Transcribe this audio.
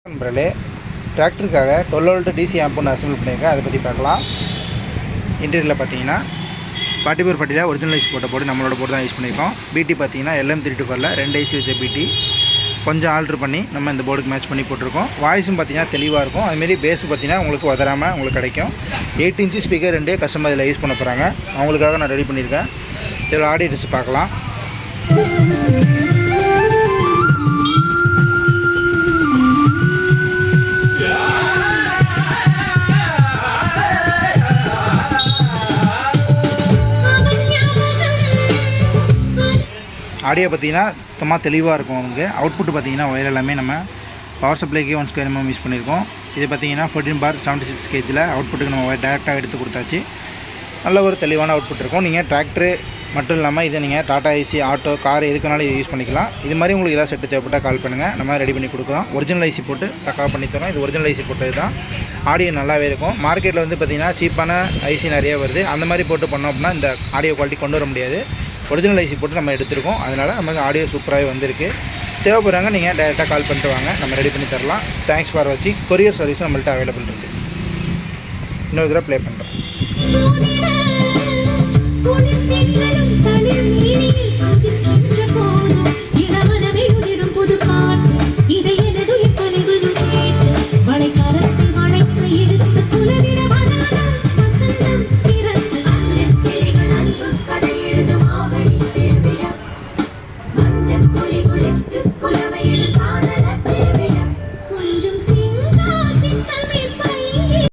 நண்பர்களே, டிராக்டருக்காக 12 volt DC amp ஒன்று assemble பண்ணியிருக்கேன். அதை பற்றி பார்க்கலாம். இன்டீரியரில் பார்த்தீங்கன்னா 4440 ஒரிஜினல் ஐசி போட்டு நம்மளோட போர்டு தான் யூஸ் பண்ணியிருக்கோம். பிடி பார்த்தீங்கன்னா LM324ல் 2 ஐசி வச்ச பிடி கொஞ்சம் ஆல்ட்ரு பண்ணி நம்ம இந்த போர்டுக்கு மேட்ச் பண்ணி போட்டிருக்கோம். வாய்ஸும் பார்த்தீங்கன்னா தெளிவாக இருக்கும். அதுமாரி பேஸு பார்த்தீங்கன்னா உங்களுக்கு உதறாமல் உங்களுக்கு கிடைக்கும். 8 இன்ச்சு ஸ்பீக்கர் 2 கஸ்டமர் இதில் யூஸ் பண்ண போகிறாங்க. அவங்களுக்காக நான் ரெடி பண்ணியிருக்கேன். இதில் ஆடியோ டெஸ்ட் பார்க்கலாம். ஆடியோ பார்த்தீங்கன்னா சுத்தமாக தெளிவாக இருக்கும். உங்களுக்கு அவுட்புட் பார்த்தீங்கன்னா ஒயர் எல்லாமே நம்ம பவர் சப்ளைக்கு 1 ஸ்கொயர் mm யூஸ் பண்ணியிருக்கோம். இது பார்த்தீங்கன்னா 14 bar 76 kg அவுட்புட்டுக்கு நம்ம ஒயர் டேரெக்டாக எடுத்து கொடுத்தாச்சு. நல்ல ஒரு தெளிவான அவுட்புட் இருக்கும். நீங்கள் டிராக்டரு மட்டும் இல்லாமல் இதை நீங்கள் டாடா ஐசி ஆட்டோ கார் எதுக்குனாலும் இதை யூஸ் பண்ணிக்கலாம். இது மாதிரி உங்களுக்கு எதாவது செட்டு தேவைப்பட்டால் கால் பண்ணுங்கள். நம்ம ரெடி பண்ணி கொடுக்குறோம். ஒரிஜினல் ஐசி போட்டு பக்காவாக பண்ணி தரோம். இது ஒரிஜினல் ஐசி போட்டது தான். ஆடியோ நல்லாவே இருக்கும். மார்க்கெட்டில் வந்து பார்த்திங்கன்னா சீப்பான ஐசி நிறைய வருது. அந்த மாதிரி போட்டு பண்ணோம் அப்படின்னா இந்த ஆடியோ குவாலிட்டி கொண்டு வர முடியாது. ஒரிஜினல் ஐசி போட்டு நம்ம எடுத்துருக்கோம். அதனால் நமக்கு ஆடியோ சூப்பராகவே வந்திருக்கு. தேவைப்படுறாங்க நீங்கள் டேரெக்டாக கால் பண்ணிட்டு வாங்க. நம்ம ரெடி பண்ணி தரலாம். தேங்க்ஸ் ஃபார் வாட்சிங். கொரியர் சர்வீஸும் நம்மள்ட்ட அவைலபிள் இருக்குது. இன்னொரு தடவை ப்ளே பண்ணுறோம்.